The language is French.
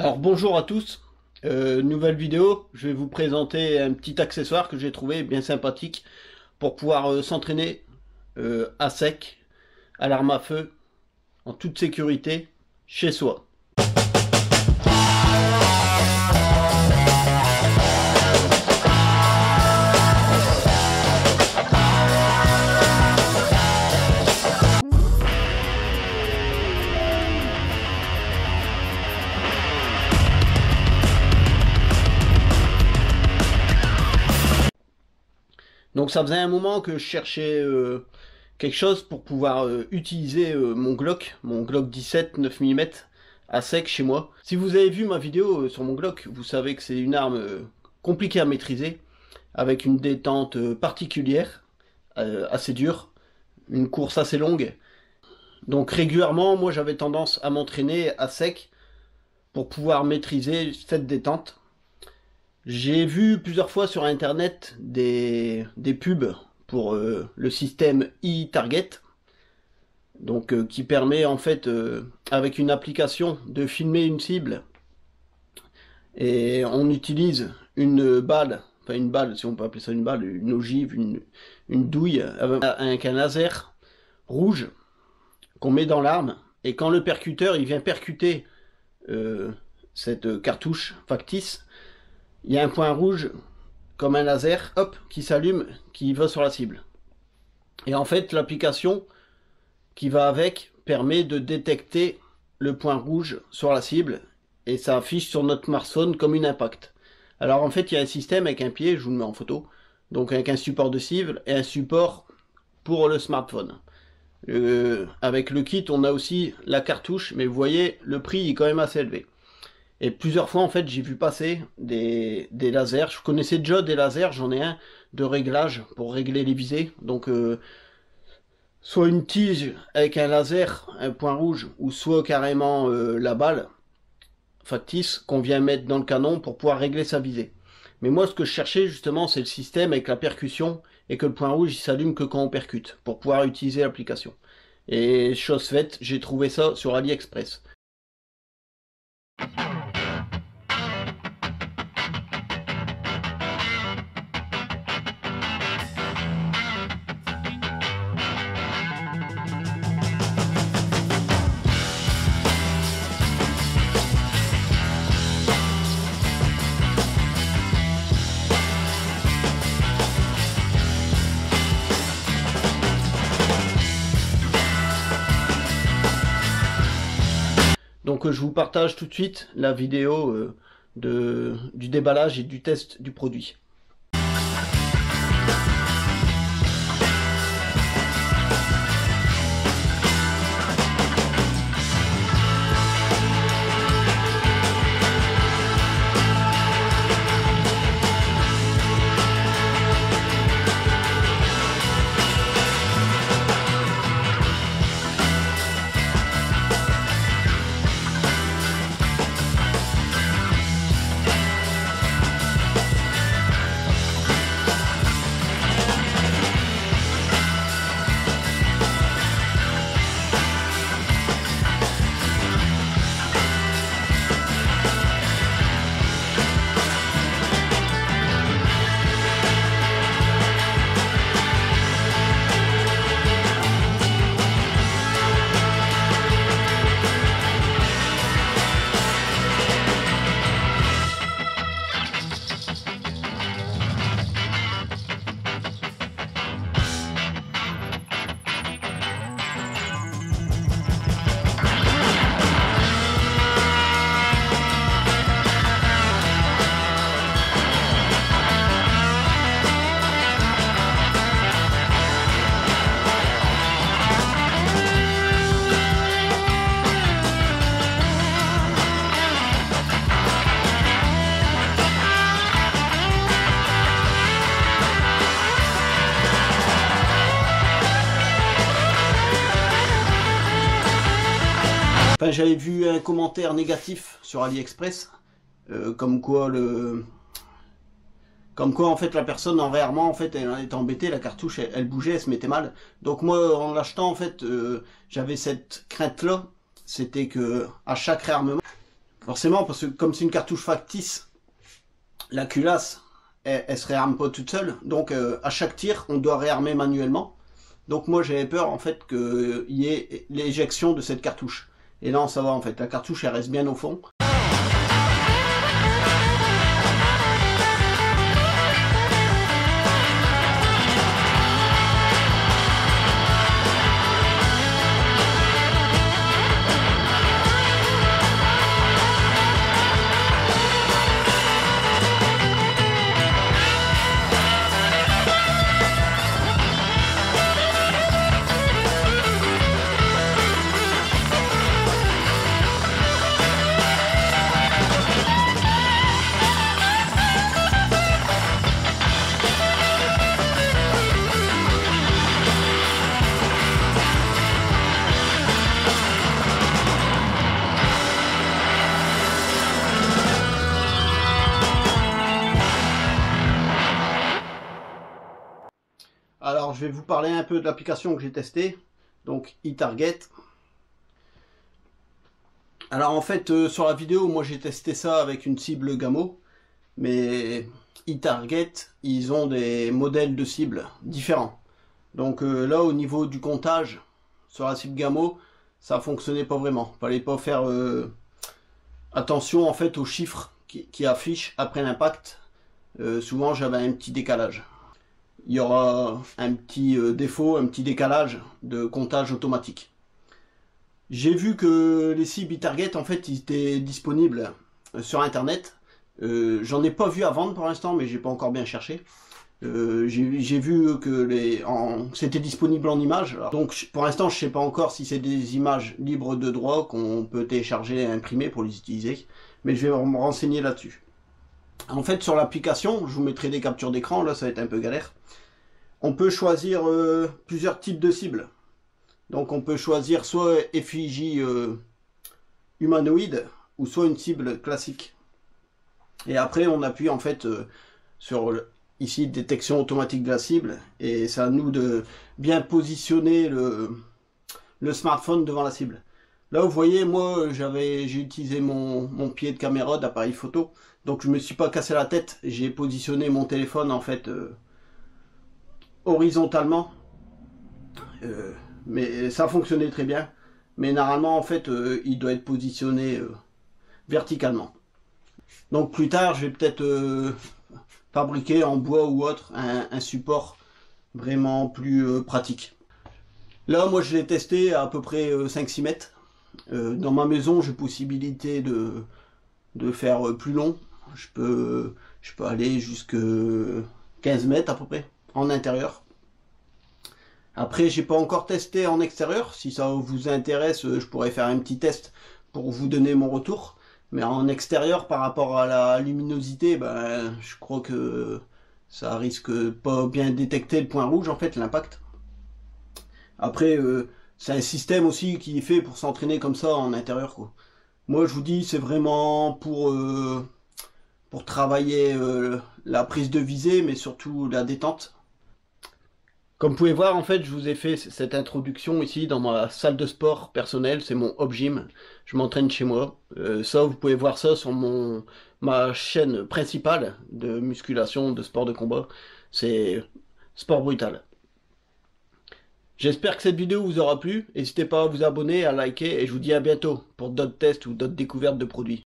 Alors bonjour à tous, nouvelle vidéo, je vais vous présenter un petit accessoire que j'ai trouvé bien sympathique pour pouvoir s'entraîner à sec, à l'arme à feu, en toute sécurité, chez soi. Donc ça faisait un moment que je cherchais quelque chose pour pouvoir utiliser mon Glock 17 9 mm à sec chez moi. Si vous avez vu ma vidéo sur mon Glock, vous savez que c'est une arme compliquée à maîtriser, avec une détente particulière, assez dure, une course assez longue. Donc régulièrement, moi j'avais tendance à m'entraîner à sec pour pouvoir maîtriser cette détente. J'ai vu plusieurs fois sur internet des pubs pour le système e-Target, donc qui permet en fait avec une application de filmer une cible et on utilise une balle, enfin une balle si on peut appeler ça une balle, une ogive, une douille avec un laser rouge qu'on met dans l'arme et quand le percuteur il vient percuter cette cartouche factice, il y a un point rouge comme un laser, hop, qui s'allume, qui va sur la cible. Et en fait, l'application qui va avec permet de détecter le point rouge sur la cible et ça affiche sur notre smartphone comme une impact. Alors en fait, il y a un système avec un pied, je vous le mets en photo, donc avec un support de cible et un support pour le smartphone. Avec le kit, on a aussi la cartouche, mais vous voyez, le prix est quand même assez élevé. Et plusieurs fois, en fait, j'ai vu passer des lasers. Je connaissais déjà des lasers, j'en ai un de réglage pour régler les visées. Donc, soit une tige avec un laser, un point rouge, ou soit carrément la balle factice qu'on vient mettre dans le canon pour pouvoir régler sa visée. Mais moi, ce que je cherchais, justement, c'est le système avec la percussion et que le point rouge, il s'allume que quand on percute, pour pouvoir utiliser l'application. Et chose faite, j'ai trouvé ça sur AliExpress. Donc je vous partage tout de suite la vidéo du déballage et du test du produit. Enfin, j'avais vu un commentaire négatif sur AliExpress, comme quoi en fait la personne rarement en fait elle était embêtée, la cartouche elle bougeait, elle se mettait mal. Donc moi en l'achetant en fait j'avais cette crainte là, c'était que à chaque réarmement, Forcément, parce que comme c'est une cartouche factice, la culasse, elle se réarme pas toute seule. Donc à chaque tir, on doit réarmer manuellement. Donc moi j'avais peur en fait qu'il y ait l'éjection de cette cartouche. Et non, ça va en fait, la cartouche elle reste bien au fond. Alors je vais vous parler un peu de l'application que j'ai testée, donc eTarget. Alors en fait sur la vidéo, moi j'ai testé ça avec une cible Gamo, mais eTarget, ils ont des modèles de cibles différents. Donc là au niveau du comptage, sur la cible Gamo, ça fonctionnait pas vraiment. Fallait pas faire attention en fait aux chiffres qui affichent après l'impact. Souvent j'avais un petit décalage. Il y aura un petit défaut, un petit décalage de comptage automatique. J'ai vu que les cibles eTarget en fait ils étaient disponibles sur internet. J'en ai pas vu à vendre pour l'instant, mais j'ai pas encore bien cherché. J'ai vu que c'était disponible en images. Donc pour l'instant je sais pas encore si c'est des images libres de droit qu'on peut télécharger et imprimer pour les utiliser, mais je vais me renseigner là-dessus. En fait sur l'application, je vous mettrai des captures d'écran, là ça va être un peu galère. On peut choisir plusieurs types de cibles. Donc on peut choisir soit effigie humanoïde ou soit une cible classique. Et après on appuie en fait sur ici détection automatique de la cible, et c'est à nous de bien positionner le smartphone devant la cible. Là vous voyez, moi j'ai utilisé mon pied de caméra d'appareil photo, donc je me suis pas cassé la tête, j'ai positionné mon téléphone en fait horizontalement, mais ça fonctionnait très bien, mais normalement en fait il doit être positionné verticalement. Donc plus tard je vais peut-être fabriquer en bois ou autre un support vraiment plus pratique. Là moi je l'ai testé à peu près 5-6 mètres. Dans ma maison j'ai possibilité de faire plus long. Je peux aller jusqu'à 15 mètres à peu près en intérieur. Après j'ai pas encore testé en extérieur. Si ça vous intéresse, je pourrais faire un petit test pour vous donner mon retour. Mais en extérieur, par rapport à la luminosité, ben, je crois que ça risque pas bien détecter le point rouge, en fait, l'impact. Après, c'est un système aussi qui est fait pour s'entraîner comme ça en intérieur, quoi. Moi, je vous dis, c'est vraiment pour travailler la prise de visée, mais surtout la détente. Comme vous pouvez voir, en fait, je vous ai fait cette introduction ici dans ma salle de sport personnelle, c'est mon Hop Gym. Je m'entraîne chez moi. Ça, vous pouvez voir ça sur ma chaîne principale de musculation, de sport de combat. C'est Sport Brutal. J'espère que cette vidéo vous aura plu. N'hésitez pas à vous abonner, à liker, et je vous dis à bientôt pour d'autres tests ou d'autres découvertes de produits.